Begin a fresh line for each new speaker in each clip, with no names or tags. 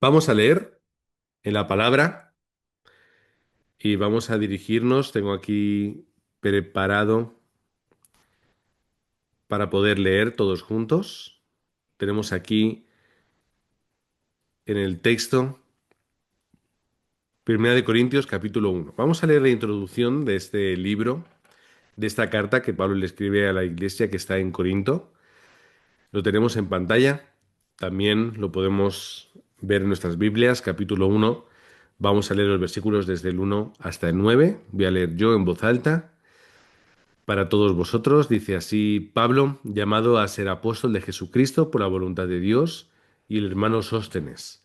Vamos a leer en la palabra y vamos a dirigirnos. Tengo aquí preparado para poder leer todos juntos. Tenemos aquí en el texto Primera de Corintios capítulo 1. Vamos a leer la introducción de este libro, de esta carta que Pablo le escribe a la iglesia que está en Corinto. Lo tenemos en pantalla. También lo podemos ver en nuestras Biblias, capítulo 1. Vamos a leer los versículos desde el 1 hasta el 9. Voy a leer yo en voz alta. Para todos vosotros, dice así Pablo, llamado a ser apóstol de Jesucristo por la voluntad de Dios, y el hermano Sóstenes,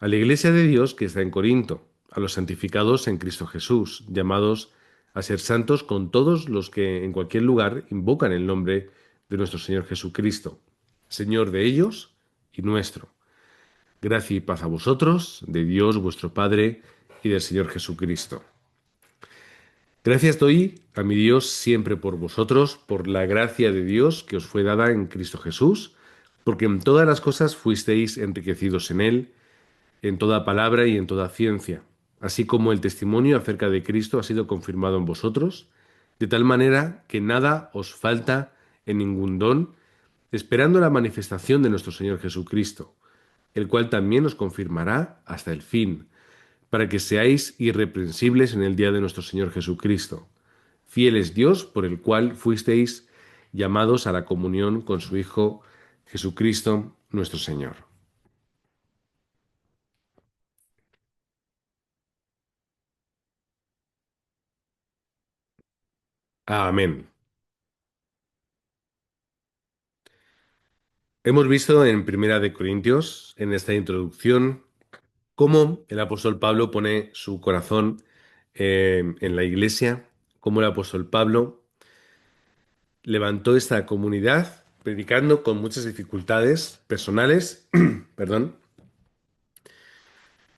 a la iglesia de Dios que está en Corinto, a los santificados en Cristo Jesús, llamados a ser santos con todos los que en cualquier lugar invocan el nombre de nuestro Señor Jesucristo, Señor de ellos y nuestro. Gracia y paz a vosotros, de Dios vuestro Padre y del Señor Jesucristo. Gracias doy a mi Dios siempre por vosotros, por la gracia de Dios que os fue dada en Cristo Jesús, porque en todas las cosas fuisteis enriquecidos en Él, en toda palabra y en toda ciencia, así como el testimonio acerca de Cristo ha sido confirmado en vosotros, de tal manera que nada os falta en ningún don, esperando la manifestación de nuestro Señor Jesucristo, el cual también os confirmará hasta el fin, para que seáis irreprensibles en el día de nuestro Señor Jesucristo. Fiel es Dios por el cual fuisteis llamados a la comunión con su Hijo Jesucristo nuestro Señor. Amén. Hemos visto en Primera de Corintios, en esta introducción, cómo el apóstol Pablo pone su corazón en la iglesia, cómo el apóstol Pablo levantó esta comunidad predicando con muchas dificultades personales, perdón,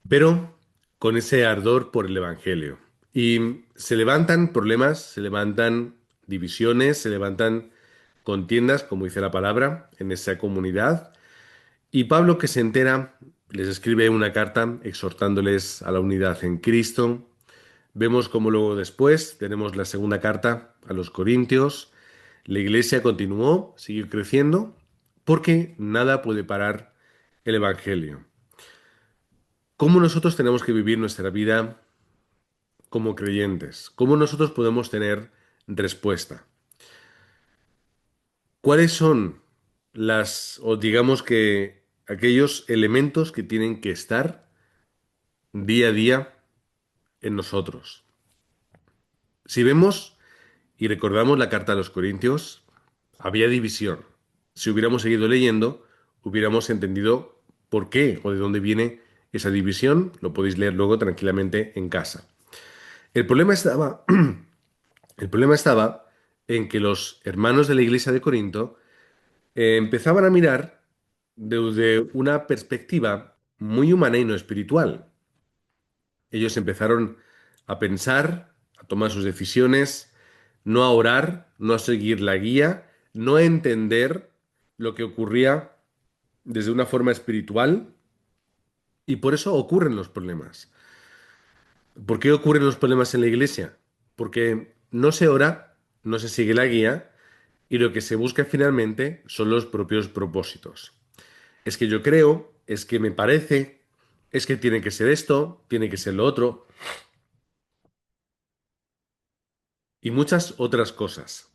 pero con ese ardor por el Evangelio. Y se levantan problemas, se levantan divisiones, se levantan contiendas, como dice la palabra, en esa comunidad. Y Pablo, que se entera, les escribe una carta exhortándoles a la unidad en Cristo. Vemos cómo luego después tenemos la segunda carta a los Corintios. La iglesia continuó, siguió creciendo, porque nada puede parar el Evangelio. ¿Cómo nosotros tenemos que vivir nuestra vida como creyentes? ¿Cómo nosotros podemos tener respuesta? ¿Cuáles son o digamos que aquellos elementos que tienen que estar día a día en nosotros? Si vemos y recordamos la carta a los Corintios, había división. Si hubiéramos seguido leyendo, hubiéramos entendido por qué o de dónde viene esa división. Lo podéis leer luego tranquilamente en casa. El problema estaba El problema estaba en que los hermanos de la iglesia de Corinto empezaban a mirar desde una perspectiva muy humana y no espiritual. Ellos empezaron a pensar, a tomar sus decisiones, no a orar, no a seguir la guía, no a entender lo que ocurría desde una forma espiritual, y por eso ocurren los problemas. ¿Por qué ocurren los problemas en la iglesia? Porque no se ora, no se sigue la guía, y lo que se busca finalmente son los propios propósitos. Es que yo creo, es que me parece, es que tiene que ser esto, tiene que ser lo otro, y muchas otras cosas.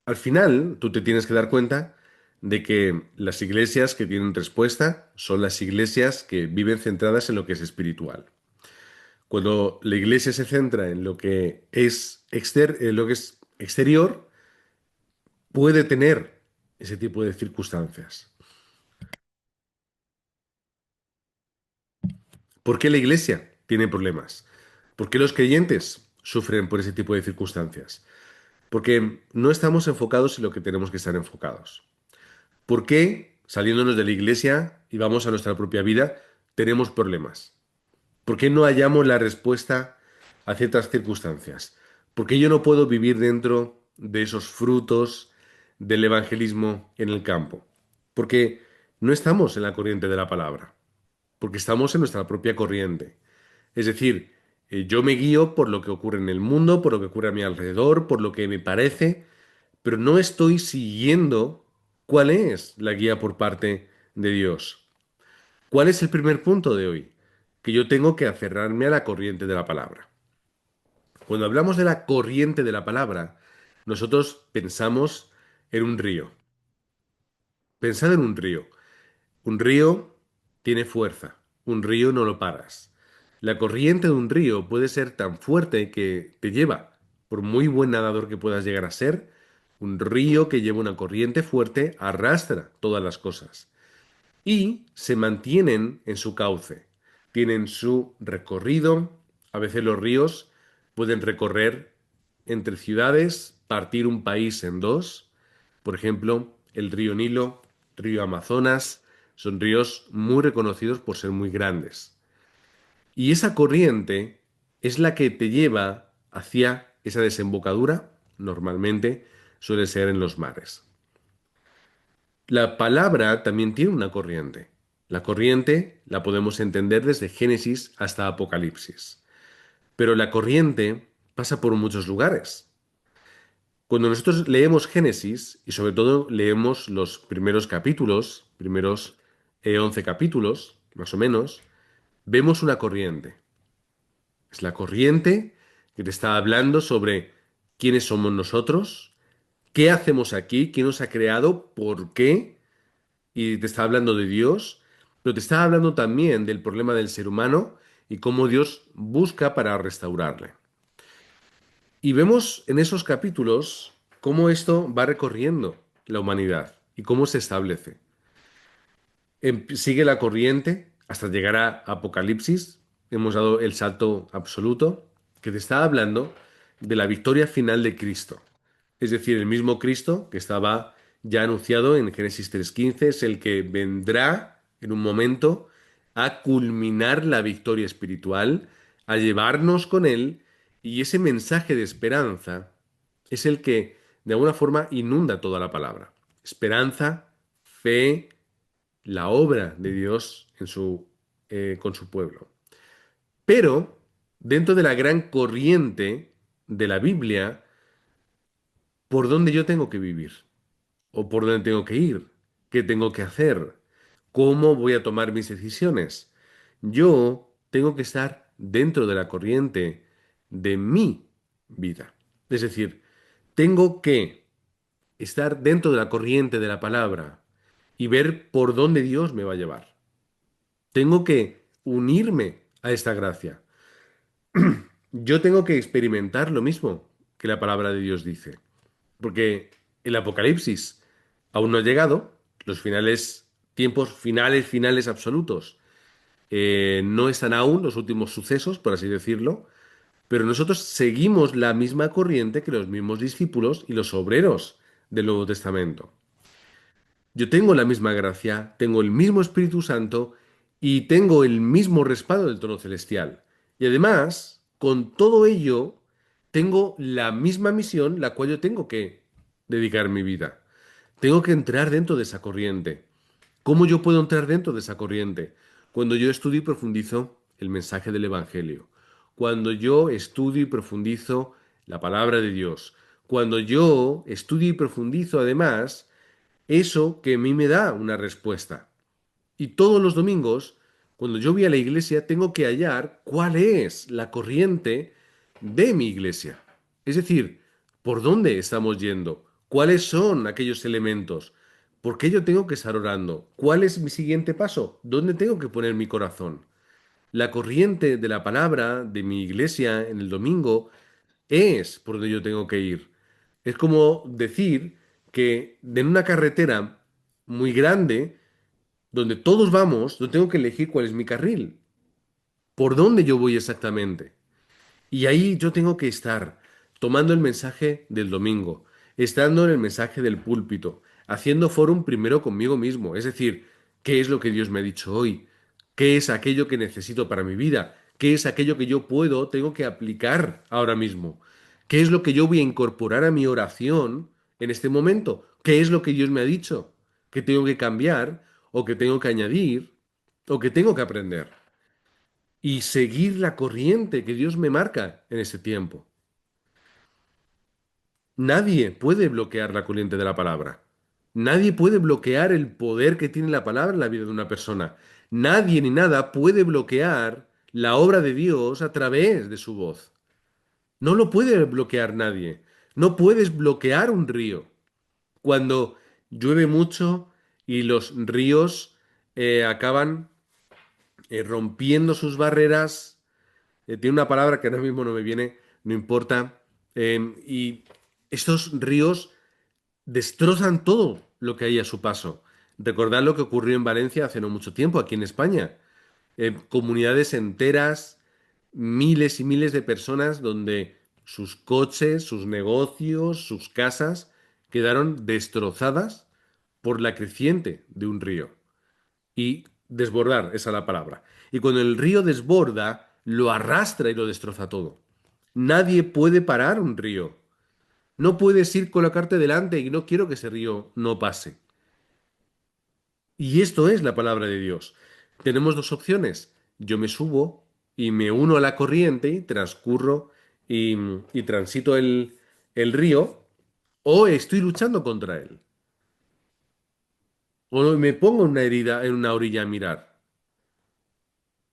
Al final, tú te tienes que dar cuenta de que las iglesias que tienen respuesta son las iglesias que viven centradas en lo que es espiritual. Cuando la iglesia se centra en lo que es, en lo que es exterior, puede tener ese tipo de circunstancias. ¿Por qué la iglesia tiene problemas? ¿Por qué los creyentes sufren por ese tipo de circunstancias? Porque no estamos enfocados en lo que tenemos que estar enfocados. ¿Por qué, saliéndonos de la iglesia y vamos a nuestra propia vida, tenemos problemas? ¿Por qué no hallamos la respuesta a ciertas circunstancias? ¿Por qué yo no puedo vivir dentro de esos frutos del evangelismo en el campo? Porque no estamos en la corriente de la palabra. porque estamos en nuestra propia corriente. Es decir, yo me guío por lo que ocurre en el mundo, por lo que ocurre a mi alrededor, por lo que me parece, pero no estoy siguiendo cuál es la guía por parte de Dios. ¿Cuál es el primer punto de hoy? Que yo tengo que aferrarme a la corriente de la palabra. Cuando hablamos de la corriente de la palabra, nosotros pensamos en un río. Pensad en un río. Un río tiene fuerza. Un río no lo paras. La corriente de un río puede ser tan fuerte que te lleva, por muy buen nadador que puedas llegar a ser, un río que lleva una corriente fuerte arrastra todas las cosas y se mantienen en su cauce. Tienen su recorrido. A veces los ríos pueden recorrer entre ciudades, partir un país en dos. Por ejemplo, el río Nilo, río Amazonas, son ríos muy reconocidos por ser muy grandes. Y esa corriente es la que te lleva hacia esa desembocadura, normalmente suele ser en los mares. La palabra también tiene una corriente. La corriente la podemos entender desde Génesis hasta Apocalipsis, pero la corriente pasa por muchos lugares. Cuando nosotros leemos Génesis, y sobre todo leemos los primeros capítulos, primeros 11 capítulos, más o menos, vemos una corriente. Es la corriente que te está hablando sobre quiénes somos nosotros, qué hacemos aquí, quién nos ha creado, por qué, y te está hablando de Dios, pero te está hablando también del problema del ser humano y cómo Dios busca para restaurarle. Y vemos en esos capítulos cómo esto va recorriendo la humanidad y cómo se establece. Sigue la corriente hasta llegar a Apocalipsis. Hemos dado el salto absoluto que te está hablando de la victoria final de Cristo. Es decir, el mismo Cristo que estaba ya anunciado en Génesis 3:15 es el que vendrá en un momento a culminar la victoria espiritual, a llevarnos con él, y ese mensaje de esperanza es el que de alguna forma inunda toda la palabra. Esperanza, fe, la obra de Dios con su pueblo. Pero dentro de la gran corriente de la Biblia, ¿por dónde yo tengo que vivir? ¿O por dónde tengo que ir? ¿Qué tengo que hacer? ¿Cómo voy a tomar mis decisiones? Yo tengo que estar dentro de la corriente de mi vida. Es decir, tengo que estar dentro de la corriente de la palabra y ver por dónde Dios me va a llevar. Tengo que unirme a esta gracia. Yo tengo que experimentar lo mismo que la palabra de Dios dice. Porque el Apocalipsis aún no ha llegado, los finales, tiempos finales, finales absolutos, no están aún los últimos sucesos, por así decirlo, pero nosotros seguimos la misma corriente que los mismos discípulos y los obreros del Nuevo Testamento. Yo tengo la misma gracia, tengo el mismo Espíritu Santo y tengo el mismo respaldo del trono celestial. Y además, con todo ello, tengo la misma misión, la cual yo tengo que dedicar mi vida. Tengo que entrar dentro de esa corriente. ¿Cómo yo puedo entrar dentro de esa corriente? Cuando yo estudio y profundizo el mensaje del Evangelio. Cuando yo estudio y profundizo la palabra de Dios. Cuando yo estudio y profundizo además eso que a mí me da una respuesta. Y todos los domingos, cuando yo voy a la iglesia, tengo que hallar cuál es la corriente de mi iglesia. Es decir, ¿por dónde estamos yendo? ¿Cuáles son aquellos elementos? ¿Por qué yo tengo que estar orando? ¿Cuál es mi siguiente paso? ¿Dónde tengo que poner mi corazón? La corriente de la palabra de mi iglesia en el domingo es por donde yo tengo que ir. Es como decir que en una carretera muy grande, donde todos vamos, yo tengo que elegir cuál es mi carril, por dónde yo voy exactamente. Y ahí yo tengo que estar tomando el mensaje del domingo, estando en el mensaje del púlpito, haciendo fórum primero conmigo mismo, es decir, ¿qué es lo que Dios me ha dicho hoy? ¿Qué es aquello que necesito para mi vida? ¿Qué es aquello que yo tengo que aplicar ahora mismo? ¿Qué es lo que yo voy a incorporar a mi oración en este momento? ¿Qué es lo que Dios me ha dicho? ¿Que tengo que cambiar o que tengo que añadir? o que tengo que aprender y seguir la corriente que Dios me marca en ese tiempo. Nadie puede bloquear la corriente de la palabra. Nadie puede bloquear el poder que tiene la palabra en la vida de una persona. Nadie ni nada puede bloquear la obra de Dios a través de su voz. No lo puede bloquear nadie. No puedes bloquear un río. Cuando llueve mucho y los ríos acaban rompiendo sus barreras, tiene una palabra que ahora mismo no me viene, no importa, y estos ríos destrozan todo lo que hay a su paso. Recordad lo que ocurrió en Valencia hace no mucho tiempo, aquí en España. Comunidades enteras, miles y miles de personas donde sus coches, sus negocios, sus casas quedaron destrozadas por la creciente de un río. Y desbordar, esa es la palabra. Y cuando el río desborda, lo arrastra y lo destroza todo. Nadie puede parar un río. No puedes ir colocarte delante y no quiero que ese río no pase. Y esto es la palabra de Dios. Tenemos dos opciones. Yo me subo y me uno a la corriente y transcurro y, y transito el río, o estoy luchando contra él. O me pongo en una herida, en una orilla a mirar.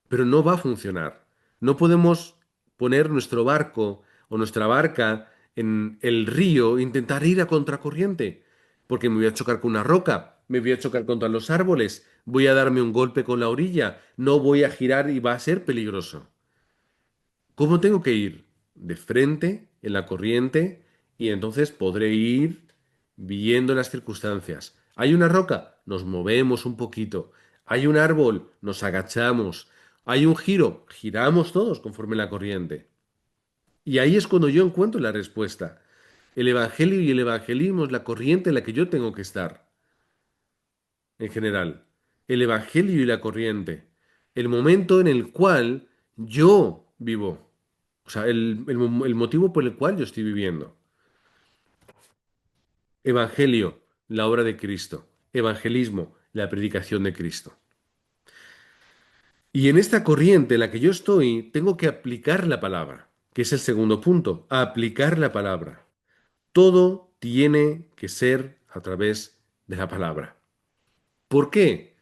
Pero no va a funcionar. No podemos poner nuestro barco o nuestra barca en el río e intentar ir a contracorriente, porque me voy a chocar con una roca, me voy a chocar contra los árboles, voy a darme un golpe con la orilla, no voy a girar y va a ser peligroso. ¿Cómo tengo que ir? De frente, en la corriente, y entonces podré ir viendo las circunstancias. ¿Hay una roca? Nos movemos un poquito. ¿Hay un árbol? Nos agachamos. ¿Hay un giro? Giramos todos conforme la corriente. Y ahí es cuando yo encuentro la respuesta. El Evangelio y el evangelismo es la corriente en la que yo tengo que estar, en general. El Evangelio y la corriente. El momento en el cual yo vivo. O sea, el motivo por el cual yo estoy viviendo. Evangelio, la obra de Cristo. Evangelismo, la predicación de Cristo. Y en esta corriente en la que yo estoy, tengo que aplicar la palabra, que es el segundo punto, aplicar la palabra. Todo tiene que ser a través de la palabra. ¿Por qué?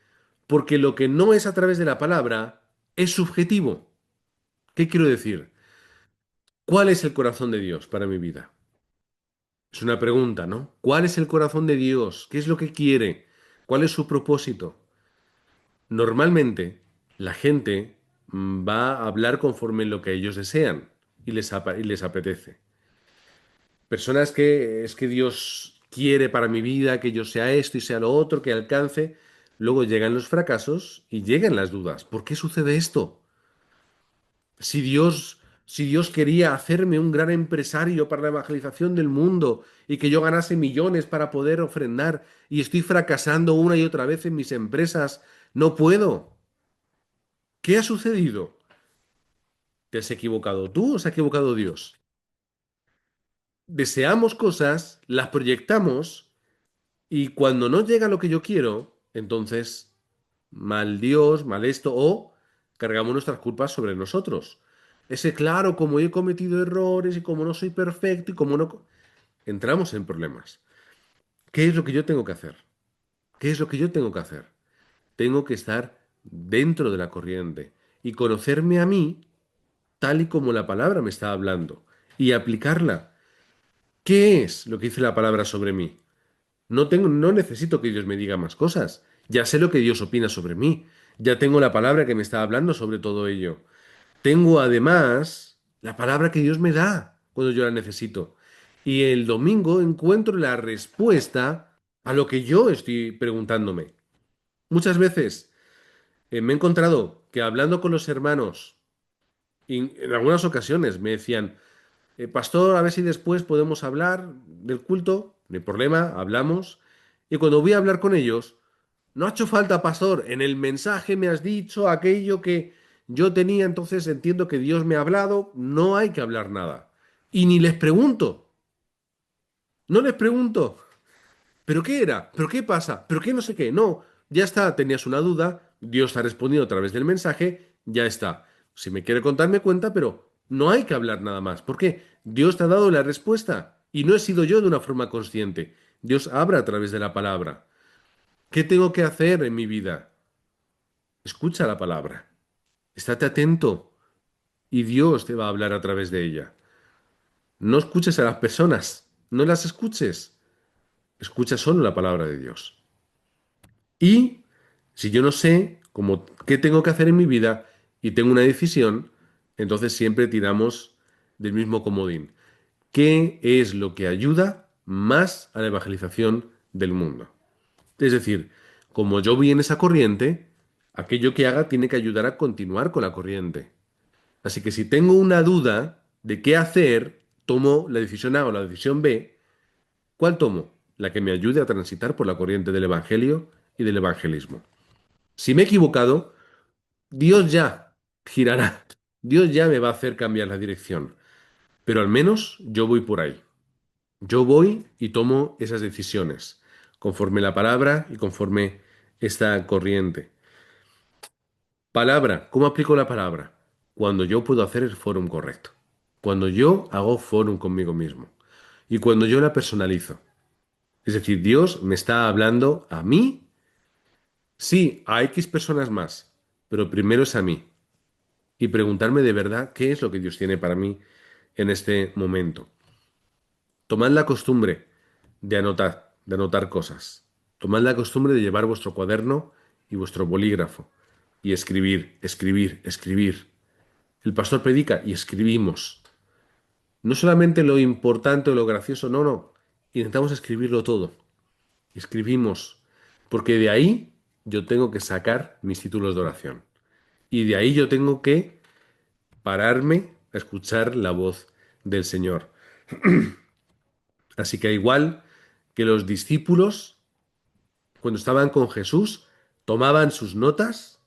Porque lo que no es a través de la palabra es subjetivo. ¿Qué quiero decir? ¿Cuál es el corazón de Dios para mi vida? Es una pregunta, ¿no? ¿Cuál es el corazón de Dios? ¿Qué es lo que quiere? ¿Cuál es su propósito? Normalmente, la gente va a hablar conforme lo que ellos desean y les apetece. Personas que es que Dios quiere para mi vida, que yo sea esto y sea lo otro, que alcance. Luego llegan los fracasos y llegan las dudas. ¿Por qué sucede esto? Si Dios, si Dios quería hacerme un gran empresario para la evangelización del mundo y que yo ganase millones para poder ofrendar y estoy fracasando una y otra vez en mis empresas, no puedo. ¿Qué ha sucedido? ¿Te has equivocado tú o se ha equivocado Dios? Deseamos cosas, las proyectamos y cuando no llega lo que yo quiero, entonces mal Dios, mal esto o cargamos nuestras culpas sobre nosotros. Ese claro, como he cometido errores y como no soy perfecto y como no... Entramos en problemas. ¿Qué es lo que yo tengo que hacer? ¿Qué es lo que yo tengo que hacer? Tengo que estar dentro de la corriente y conocerme a mí tal y como la palabra me está hablando y aplicarla. ¿Qué es lo que dice la palabra sobre mí? No necesito que Dios me diga más cosas. Ya sé lo que Dios opina sobre mí. Ya tengo la palabra que me está hablando sobre todo ello. Tengo además la palabra que Dios me da cuando yo la necesito. Y el domingo encuentro la respuesta a lo que yo estoy preguntándome. Muchas veces me he encontrado que hablando con los hermanos, y en algunas ocasiones me decían, pastor, a ver si después podemos hablar del culto. No hay problema, hablamos. Y cuando voy a hablar con ellos, no ha hecho falta, pastor. En el mensaje me has dicho aquello que yo tenía, entonces entiendo que Dios me ha hablado. No hay que hablar nada. Y ni les pregunto. No les pregunto. ¿Pero qué era? ¿Pero qué pasa? ¿Pero qué no sé qué? No, ya está, tenías una duda. Dios ha respondido a través del mensaje, ya está. Si me quiere contar, me cuenta, pero no hay que hablar nada más. ¿Por qué? Dios te ha dado la respuesta y no he sido yo de una forma consciente. Dios habla a través de la palabra. ¿Qué tengo que hacer en mi vida? Escucha la palabra. Estate atento y Dios te va a hablar a través de ella. No escuches a las personas, no las escuches. Escucha solo la palabra de Dios. Y si yo no sé cómo, qué tengo que hacer en mi vida y tengo una decisión, entonces siempre tiramos del mismo comodín. ¿Qué es lo que ayuda más a la evangelización del mundo? Es decir, como yo voy en esa corriente, aquello que haga tiene que ayudar a continuar con la corriente. Así que si tengo una duda de qué hacer, tomo la decisión A o la decisión B. ¿Cuál tomo? La que me ayude a transitar por la corriente del Evangelio y del evangelismo. Si me he equivocado, Dios ya girará. Dios ya me va a hacer cambiar la dirección. Pero al menos yo voy por ahí. Yo voy y tomo esas decisiones, conforme la palabra y conforme esta corriente. Palabra, ¿cómo aplico la palabra? Cuando yo puedo hacer el fórum correcto. Cuando yo hago fórum conmigo mismo. Y cuando yo la personalizo. Es decir, Dios me está hablando a mí, sí, a X personas más, pero primero es a mí. Y preguntarme de verdad qué es lo que Dios tiene para mí en este momento. Tomad la costumbre de anotar cosas. Tomad la costumbre de llevar vuestro cuaderno y vuestro bolígrafo y escribir, escribir, escribir. El pastor predica y escribimos. No solamente lo importante o lo gracioso, no, no. Intentamos escribirlo todo. Escribimos, porque de ahí yo tengo que sacar mis títulos de oración. Y de ahí yo tengo que pararme a escuchar la voz del Señor. Así que igual que los discípulos, cuando estaban con Jesús, tomaban sus notas,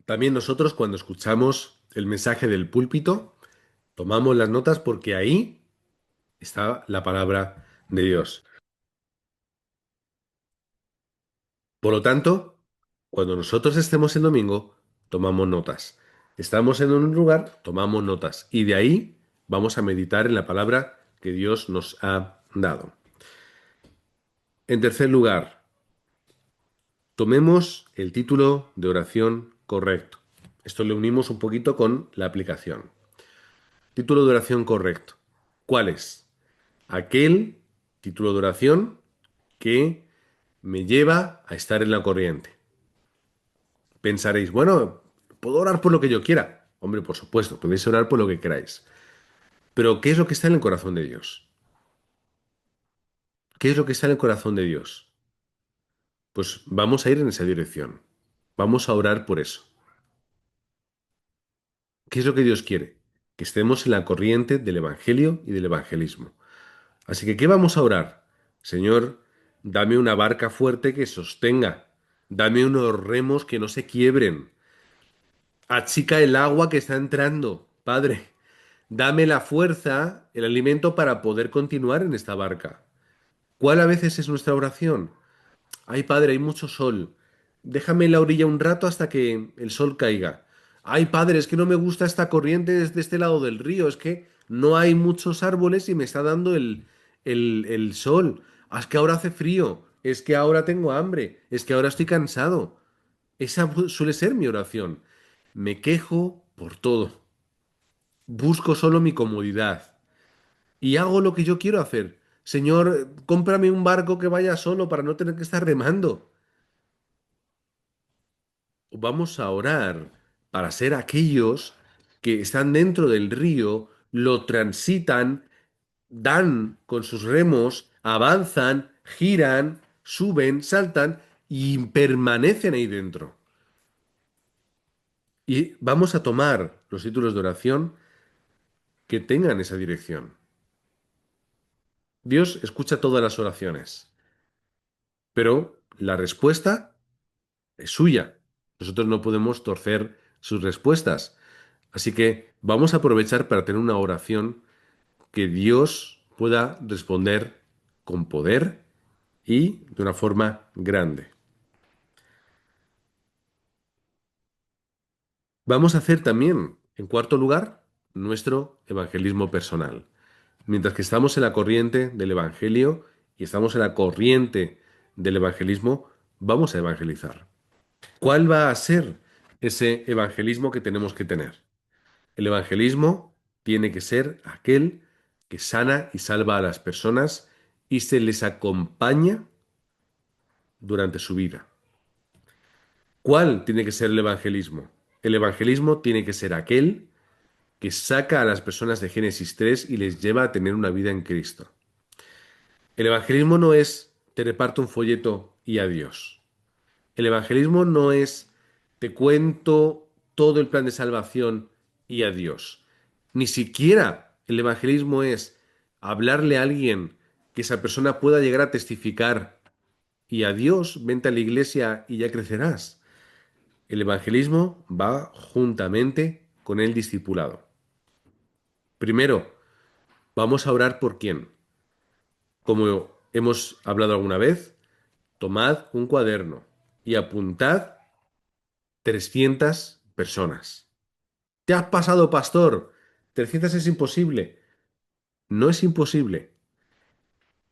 también nosotros cuando escuchamos el mensaje del púlpito, tomamos las notas porque ahí está la palabra de Dios. Por lo tanto, cuando nosotros estemos el domingo, tomamos notas. Estamos en un lugar, tomamos notas. Y de ahí vamos a meditar en la palabra que Dios nos ha dado. En tercer lugar, tomemos el título de oración correcto. Esto le unimos un poquito con la aplicación. Título de oración correcto. ¿Cuál es? Aquel título de oración que me lleva a estar en la corriente. Pensaréis, bueno, puedo orar por lo que yo quiera. Hombre, por supuesto, podéis orar por lo que queráis. Pero ¿qué es lo que está en el corazón de Dios? ¿Qué es lo que está en el corazón de Dios? Pues vamos a ir en esa dirección. Vamos a orar por eso. ¿Qué es lo que Dios quiere? Que estemos en la corriente del Evangelio y del evangelismo. Así que, ¿qué vamos a orar? Señor, dame una barca fuerte que sostenga. Dame unos remos que no se quiebren. Achica el agua que está entrando. Padre, dame la fuerza, el alimento para poder continuar en esta barca. ¿Cuál a veces es nuestra oración? Ay, Padre, hay mucho sol. Déjame en la orilla un rato hasta que el sol caiga. Ay, Padre, es que no me gusta esta corriente desde este lado del río. Es que no hay muchos árboles y me está dando el sol. Ah, es que ahora hace frío. Es que ahora tengo hambre. Es que ahora estoy cansado. Esa suele ser mi oración. Me quejo por todo. Busco solo mi comodidad. Y hago lo que yo quiero hacer. Señor, cómprame un barco que vaya solo para no tener que estar remando. Vamos a orar para ser aquellos que están dentro del río, lo transitan, dan con sus remos, avanzan, giran, suben, saltan y permanecen ahí dentro. Y vamos a tomar los títulos de oración que tengan esa dirección. Dios escucha todas las oraciones, pero la respuesta es suya. Nosotros no podemos torcer sus respuestas. Así que vamos a aprovechar para tener una oración que Dios pueda responder con poder y de una forma grande. Vamos a hacer también, en cuarto lugar, nuestro evangelismo personal. Mientras que estamos en la corriente del Evangelio y estamos en la corriente del evangelismo, vamos a evangelizar. ¿Cuál va a ser ese evangelismo que tenemos que tener? El evangelismo tiene que ser aquel que sana y salva a las personas y se les acompaña durante su vida. ¿Cuál tiene que ser el evangelismo? El evangelismo tiene que ser aquel que saca a las personas de Génesis 3 y les lleva a tener una vida en Cristo. El evangelismo no es te reparto un folleto y adiós. El evangelismo no es te cuento todo el plan de salvación y adiós. Ni siquiera el evangelismo es hablarle a alguien que esa persona pueda llegar a testificar y adiós, vente a la iglesia y ya crecerás. El evangelismo va juntamente con el discipulado. Primero, vamos a orar por quién. Como hemos hablado alguna vez, tomad un cuaderno y apuntad 300 personas. ¿Te has pasado, pastor? 300 es imposible. No es imposible.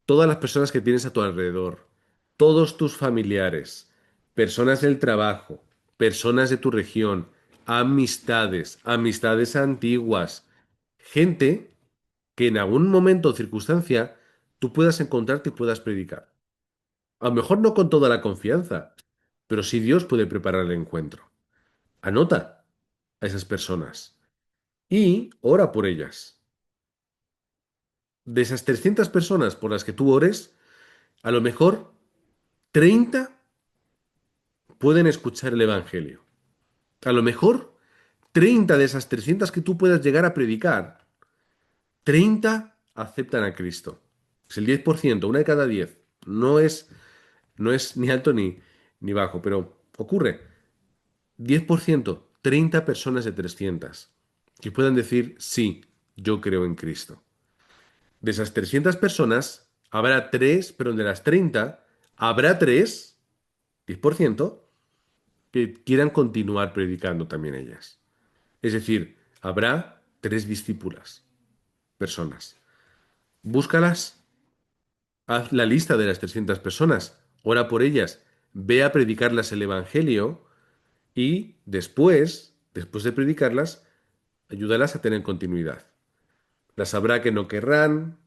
Todas las personas que tienes a tu alrededor, todos tus familiares, personas del trabajo, personas de tu región, amistades, amistades antiguas, gente que en algún momento o circunstancia tú puedas encontrarte y puedas predicar. A lo mejor no con toda la confianza, pero sí Dios puede preparar el encuentro. Anota a esas personas y ora por ellas. De esas 300 personas por las que tú ores, a lo mejor 30 pueden escuchar el Evangelio. A lo mejor 30 de esas 300 que tú puedas llegar a predicar, 30 aceptan a Cristo. Es el 10%, una de cada 10. No es ni alto ni bajo, pero ocurre. 10%, 30 personas de 300 que puedan decir, sí, yo creo en Cristo. De esas 300 personas, habrá 3, pero de las 30, habrá 3, 10%, que quieran continuar predicando también ellas. Es decir, habrá 3 discípulas, personas. Búscalas, haz la lista de las 300 personas, ora por ellas, ve a predicarlas el Evangelio y después de predicarlas, ayúdalas a tener continuidad. Las habrá que no querrán,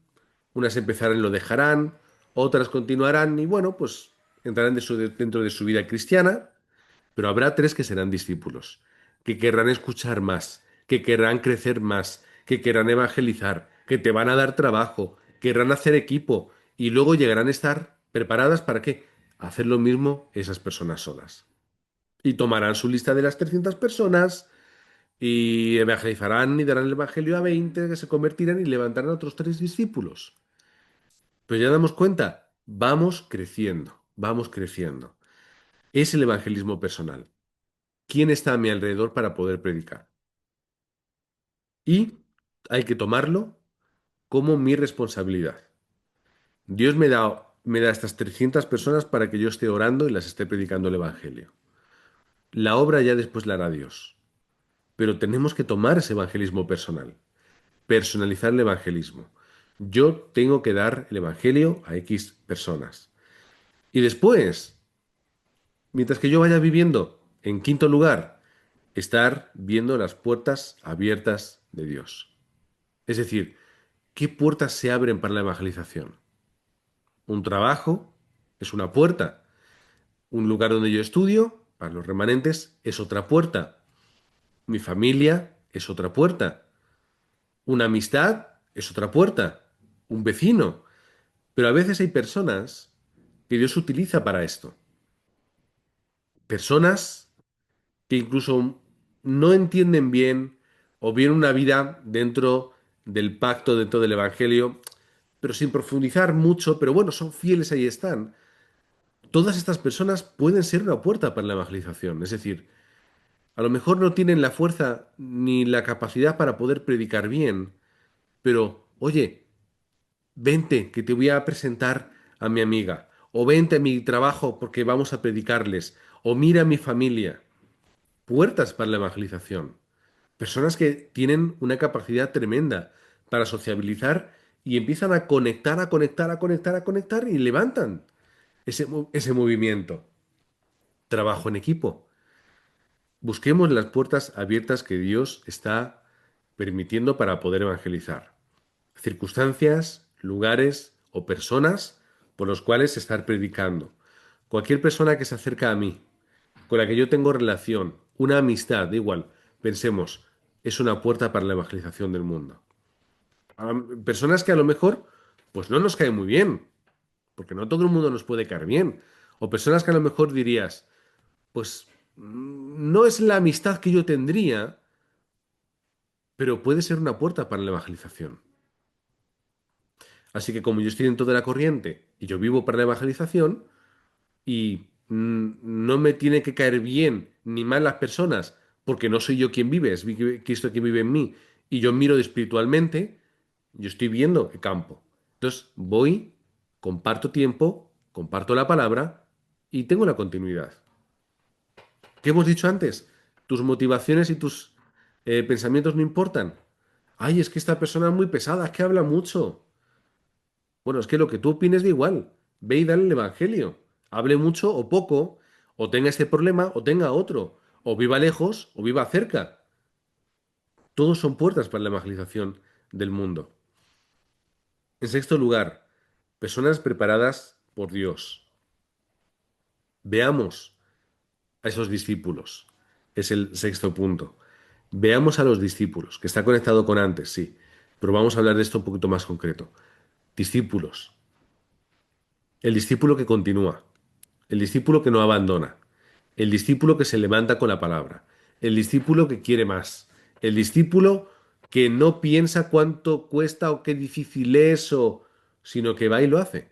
unas empezarán y lo dejarán, otras continuarán y bueno, pues entrarán dentro de su vida cristiana, pero habrá 3 que serán discípulos, que querrán escuchar más, que querrán crecer más, que querrán evangelizar, que te van a dar trabajo, querrán hacer equipo y luego llegarán a estar preparadas para qué, hacer lo mismo esas personas solas. Y tomarán su lista de las 300 personas y evangelizarán y darán el evangelio a 20 que se convertirán y levantarán a otros 3 discípulos. Pero ya damos cuenta, vamos creciendo, vamos creciendo. Es el evangelismo personal. ¿Quién está a mi alrededor para poder predicar? Y hay que tomarlo como mi responsabilidad. Dios me da estas 300 personas para que yo esté orando y las esté predicando el evangelio. La obra ya después la hará Dios. Pero tenemos que tomar ese evangelismo personal, personalizar el evangelismo. Yo tengo que dar el evangelio a X personas. Y después, mientras que yo vaya viviendo, en quinto lugar, estar viendo las puertas abiertas de Dios. Es decir, ¿qué puertas se abren para la evangelización? Un trabajo es una puerta. Un lugar donde yo estudio, para los remanentes, es otra puerta. Mi familia es otra puerta. Una amistad es otra puerta. Un vecino. Pero a veces hay personas que Dios utiliza para esto. Personas que incluso no entienden bien o bien una vida dentro del pacto, dentro del Evangelio, pero sin profundizar mucho, pero bueno, son fieles, ahí están. Todas estas personas pueden ser una puerta para la evangelización. Es decir, a lo mejor no tienen la fuerza ni la capacidad para poder predicar bien, pero oye, Vente, que te voy a presentar a mi amiga. O vente a mi trabajo porque vamos a predicarles. O mira a mi familia. Puertas para la evangelización. Personas que tienen una capacidad tremenda para sociabilizar y empiezan a conectar, a conectar, a conectar, a conectar y levantan ese movimiento. Trabajo en equipo. Busquemos las puertas abiertas que Dios está permitiendo para poder evangelizar. Circunstancias, lugares o personas por los cuales estar predicando. Cualquier persona que se acerca a mí, con la que yo tengo relación, una amistad, da igual, pensemos, es una puerta para la evangelización del mundo. Personas que a lo mejor, pues no nos caen muy bien, porque no todo el mundo nos puede caer bien. O personas que a lo mejor dirías, pues no es la amistad que yo tendría, pero puede ser una puerta para la evangelización. Así que como yo estoy dentro de la corriente y yo vivo para la evangelización y no me tiene que caer bien ni mal las personas, porque no soy yo quien vive, es Cristo quien vive en mí, y yo miro espiritualmente, yo estoy viendo el campo. Entonces voy, comparto tiempo, comparto la palabra y tengo la continuidad. ¿Qué hemos dicho antes? Tus motivaciones y tus pensamientos no importan. Ay, es que esta persona es muy pesada, es que habla mucho. Bueno, es que lo que tú opines da igual. Ve y dale el evangelio. Hable mucho o poco, o tenga este problema o tenga otro, o viva lejos o viva cerca. Todos son puertas para la evangelización del mundo. En sexto lugar, personas preparadas por Dios. Veamos a esos discípulos. Es el sexto punto. Veamos a los discípulos, que está conectado con antes, sí, pero vamos a hablar de esto un poquito más concreto. Discípulos. El discípulo que continúa. El discípulo que no abandona. El discípulo que se levanta con la palabra. El discípulo que quiere más. El discípulo que no piensa cuánto cuesta o qué difícil es, sino que va y lo hace.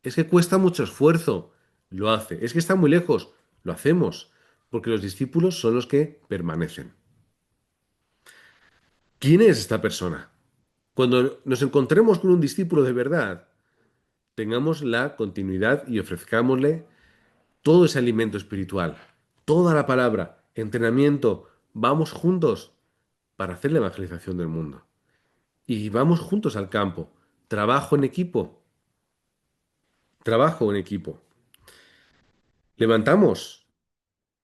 Es que cuesta mucho esfuerzo, lo hace. Es que está muy lejos, lo hacemos. Porque los discípulos son los que permanecen. ¿Quién es esta persona? Cuando nos encontremos con un discípulo de verdad, tengamos la continuidad y ofrezcámosle todo ese alimento espiritual, toda la palabra, entrenamiento, vamos juntos para hacer la evangelización del mundo. Y vamos juntos al campo, trabajo en equipo. Levantamos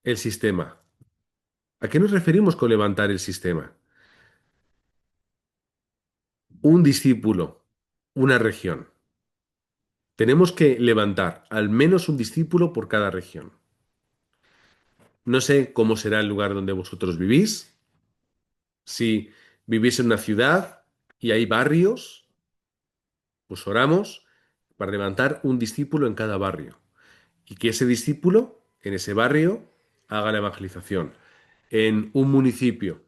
el sistema. ¿A qué nos referimos con levantar el sistema? Un discípulo, una región. Tenemos que levantar al menos un discípulo por cada región. No sé cómo será el lugar donde vosotros vivís, si vivís en una ciudad y hay barrios, pues oramos para levantar un discípulo en cada barrio y que ese discípulo en ese barrio haga la evangelización. En un municipio,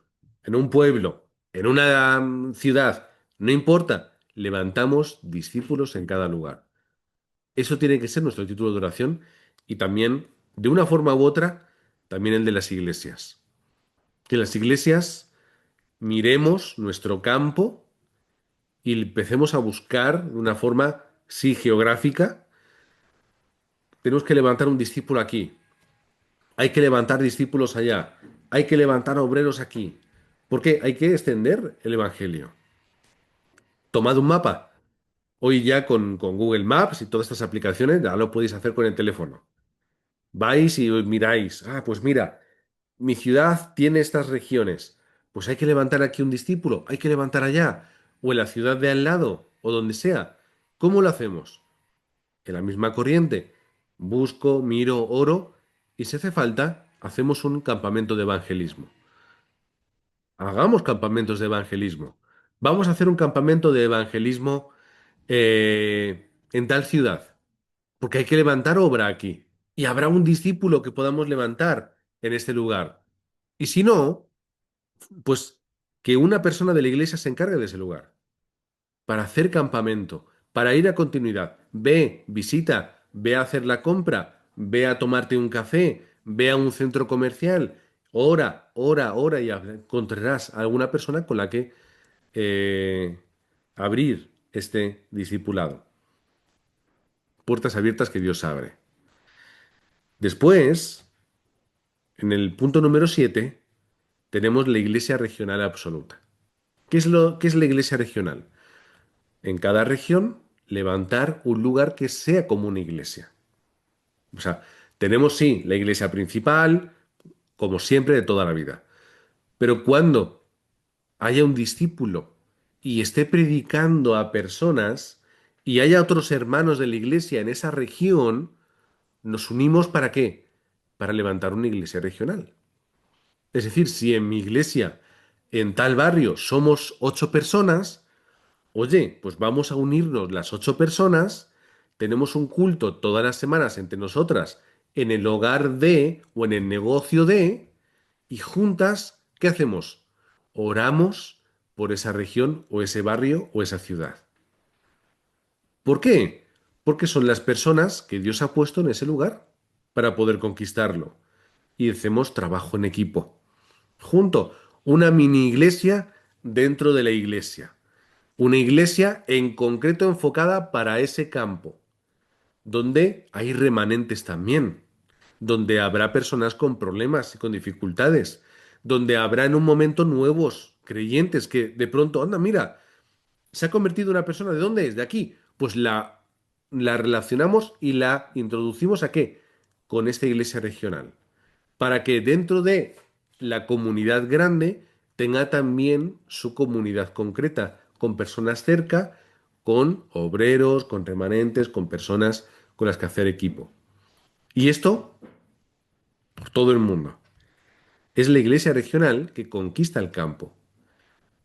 en un pueblo, en una ciudad, no importa, levantamos discípulos en cada lugar. Eso tiene que ser nuestro título de oración y también, de una forma u otra, también el de las iglesias. Que las iglesias miremos nuestro campo y empecemos a buscar de una forma, sí, geográfica. Tenemos que levantar un discípulo aquí. Hay que levantar discípulos allá. Hay que levantar obreros aquí. Porque hay que extender el evangelio. Tomad un mapa. Hoy ya con Google Maps y todas estas aplicaciones ya lo podéis hacer con el teléfono. Vais y miráis. Ah, pues mira, mi ciudad tiene estas regiones. Pues hay que levantar aquí un discípulo. Hay que levantar allá. O en la ciudad de al lado. O donde sea. ¿Cómo lo hacemos? En la misma corriente. Busco, miro, oro y si hace falta, hacemos un campamento de evangelismo. Hagamos campamentos de evangelismo. Vamos a hacer un campamento de evangelismo en tal ciudad, porque hay que levantar obra aquí. Y habrá un discípulo que podamos levantar en este lugar. Y si no, pues que una persona de la iglesia se encargue de ese lugar. Para hacer campamento, para ir a continuidad. Ve, visita, ve a hacer la compra, ve a tomarte un café, ve a un centro comercial, ora, ora, ora y encontrarás a alguna persona con la que eh, abrir. este discipulado. Puertas abiertas que Dios abre. Después, en el punto número 7, tenemos la iglesia regional absoluta. ¿Qué es la iglesia regional? En cada región, levantar un lugar que sea como una iglesia. O sea, tenemos sí la iglesia principal, como siempre de toda la vida. Pero cuando haya un discípulo y esté predicando a personas y haya otros hermanos de la iglesia en esa región, nos unimos ¿para qué? Para levantar una iglesia regional. Es decir, si en mi iglesia, en tal barrio, somos 8 personas, oye, pues vamos a unirnos las 8 personas, tenemos un culto todas las semanas entre nosotras en el hogar de o en el negocio de, y juntas, ¿qué hacemos? Oramos por esa región o ese barrio o esa ciudad. ¿Por qué? Porque son las personas que Dios ha puesto en ese lugar para poder conquistarlo. Y hacemos trabajo en equipo. Junto, una mini iglesia dentro de la iglesia. Una iglesia en concreto enfocada para ese campo, donde hay remanentes también, donde habrá personas con problemas y con dificultades, donde habrá en un momento nuevos creyentes que de pronto, anda, mira, se ha convertido en una persona, ¿de dónde es? De aquí. Pues la relacionamos y la introducimos ¿a qué? Con esta iglesia regional, para que dentro de la comunidad grande tenga también su comunidad concreta, con personas cerca, con obreros, con remanentes, con personas con las que hacer equipo. Y esto por todo el mundo. Es la iglesia regional que conquista el campo.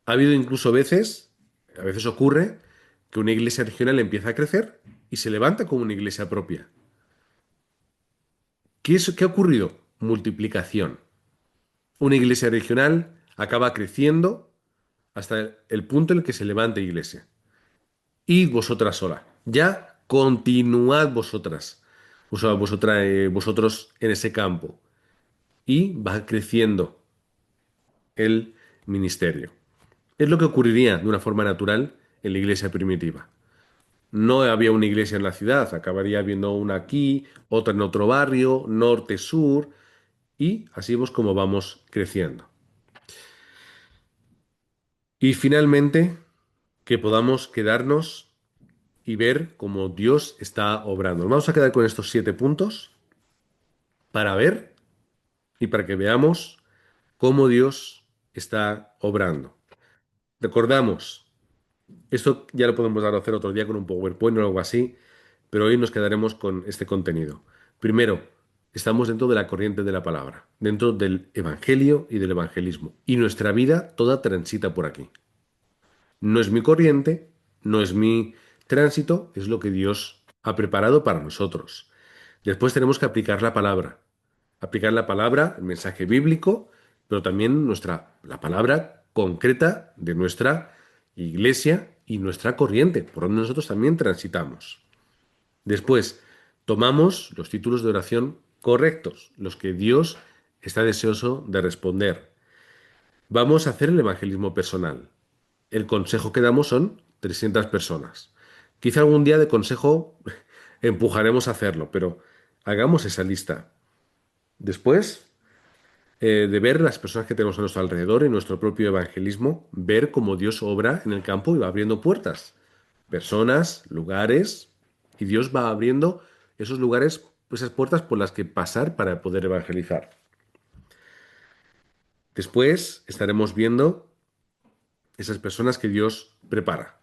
Ha habido incluso veces, a veces ocurre, que una iglesia regional empieza a crecer y se levanta como una iglesia propia. ¿Qué ha ocurrido? Multiplicación. Una iglesia regional acaba creciendo hasta el punto en el que se levante iglesia. Y vosotras sola. Ya continuad vosotras, vosotros en ese campo. Y va creciendo el ministerio. Es lo que ocurriría de una forma natural en la iglesia primitiva. No había una iglesia en la ciudad, acabaría habiendo una aquí, otra en otro barrio, norte, sur, y así vemos cómo vamos creciendo. Y finalmente, que podamos quedarnos y ver cómo Dios está obrando. Nos vamos a quedar con estos 7 puntos para ver y para que veamos cómo Dios está obrando. Recordamos, esto ya lo podemos dar a hacer otro día con un PowerPoint o algo así, pero hoy nos quedaremos con este contenido. Primero, estamos dentro de la corriente de la palabra, dentro del evangelio y del evangelismo, y nuestra vida toda transita por aquí. No es mi corriente, no es mi tránsito, es lo que Dios ha preparado para nosotros. Después tenemos que aplicar la palabra, el mensaje bíblico, pero también la palabra concreta de nuestra iglesia y nuestra corriente, por donde nosotros también transitamos. Después, tomamos los títulos de oración correctos, los que Dios está deseoso de responder. Vamos a hacer el evangelismo personal. El consejo que damos son 300 personas. Quizá algún día de consejo empujaremos a hacerlo, pero hagamos esa lista. Después de ver las personas que tenemos a nuestro alrededor en nuestro propio evangelismo, ver cómo Dios obra en el campo y va abriendo puertas, personas, lugares, y Dios va abriendo esos lugares, esas puertas por las que pasar para poder evangelizar. Después estaremos viendo esas personas que Dios prepara,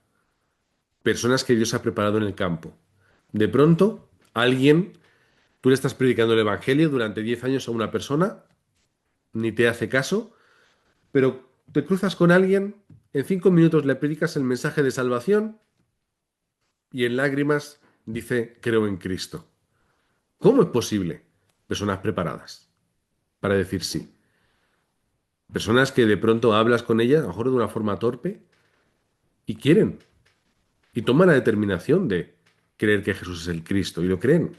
personas que Dios ha preparado en el campo. De pronto, tú le estás predicando el Evangelio durante 10 años a una persona, ni te hace caso, pero te cruzas con alguien, en 5 minutos le predicas el mensaje de salvación y en lágrimas dice, creo en Cristo. ¿Cómo es posible? Personas preparadas para decir sí. Personas que de pronto hablas con ellas, a lo mejor de una forma torpe, y quieren, y toman la determinación de creer que Jesús es el Cristo, y lo creen.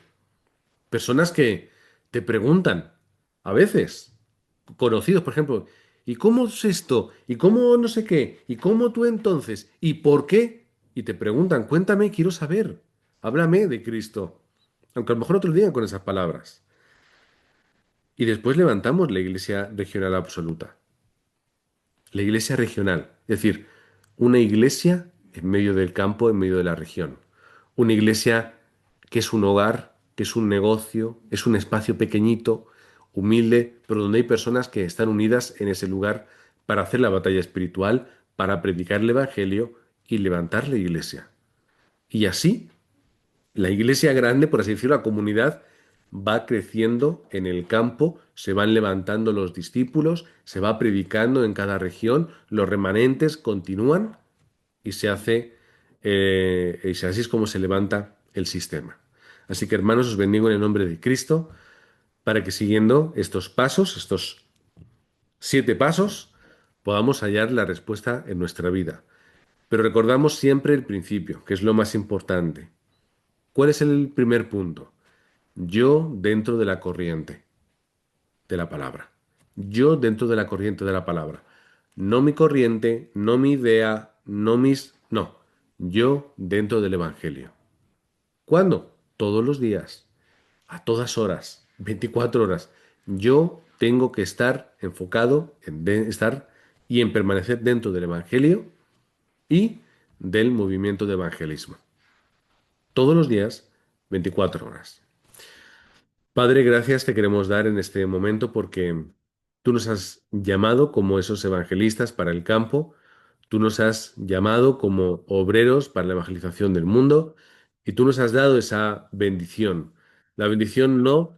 Personas que te preguntan, a veces, conocidos, por ejemplo, ¿y cómo es esto? ¿Y cómo no sé qué? ¿Y cómo tú entonces? ¿Y por qué? y te preguntan, cuéntame, quiero saber, háblame de Cristo, aunque a lo mejor no te lo digan con esas palabras. Y después levantamos la iglesia regional absoluta, la iglesia regional, es decir, una iglesia en medio del campo, en medio de la región, una iglesia que es un hogar, que es un negocio, es un espacio pequeñito, humilde, pero donde hay personas que están unidas en ese lugar para hacer la batalla espiritual, para predicar el Evangelio y levantar la iglesia. Y así la iglesia grande, por así decirlo, la comunidad, va creciendo en el campo, se van levantando los discípulos, se va predicando en cada región, los remanentes continúan y se hace, y así es como se levanta el sistema. Así que hermanos, os bendigo en el nombre de Cristo para que siguiendo estos pasos, estos 7 pasos, podamos hallar la respuesta en nuestra vida. Pero recordamos siempre el principio, que es lo más importante. ¿Cuál es el primer punto? Yo dentro de la corriente de la palabra. Yo dentro de la corriente de la palabra. No mi corriente, no mi idea, no mis... No, yo dentro del Evangelio. ¿Cuándo? Todos los días, a todas horas, 24 horas. Yo tengo que estar enfocado en estar y en permanecer dentro del Evangelio y del movimiento de evangelismo. Todos los días, 24 horas. Padre, gracias te queremos dar en este momento porque tú nos has llamado como esos evangelistas para el campo, tú nos has llamado como obreros para la evangelización del mundo y tú nos has dado esa bendición. La bendición no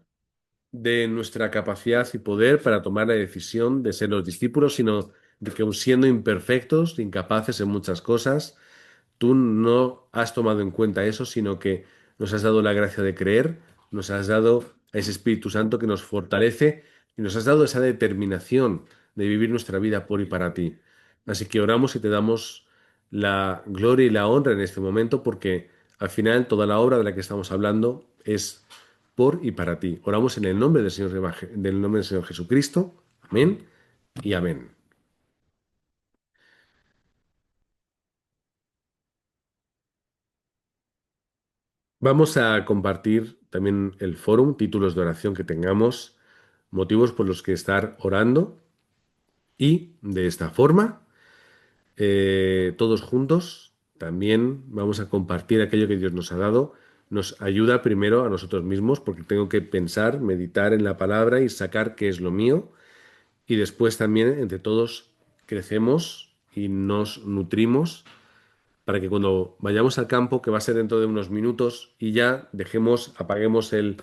de nuestra capacidad y poder para tomar la decisión de ser los discípulos, sino de que aun siendo imperfectos, incapaces en muchas cosas, tú no has tomado en cuenta eso, sino que nos has dado la gracia de creer, nos has dado a ese Espíritu Santo que nos fortalece y nos has dado esa determinación de vivir nuestra vida por y para ti. Así que oramos y te damos la gloria y la honra en este momento porque al final toda la obra de la que estamos hablando es por y para ti. Oramos en el nombre del Señor, del nombre del Señor Jesucristo. Amén y amén. Vamos a compartir también el foro, títulos de oración que tengamos, motivos por los que estar orando y de esta forma, todos juntos, también vamos a compartir aquello que Dios nos ha dado. Nos ayuda primero a nosotros mismos porque tengo que pensar, meditar en la palabra y sacar qué es lo mío. Y después también entre todos crecemos y nos nutrimos para que cuando vayamos al campo, que va a ser dentro de unos minutos, y ya dejemos, apaguemos el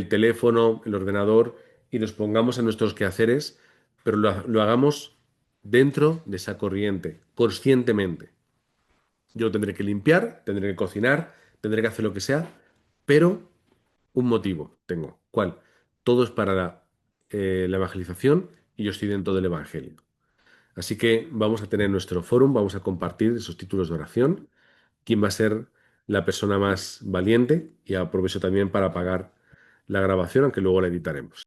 teléfono, el ordenador y nos pongamos a nuestros quehaceres, pero lo hagamos dentro de esa corriente, conscientemente. Yo tendré que limpiar, tendré que cocinar, tendré que hacer lo que sea, pero un motivo tengo. ¿Cuál? Todo es para la evangelización y yo estoy dentro del evangelio. Así que vamos a tener nuestro fórum, vamos a compartir esos títulos de oración quién va a ser la persona más valiente y aprovecho también para apagar la grabación, aunque luego la editaremos.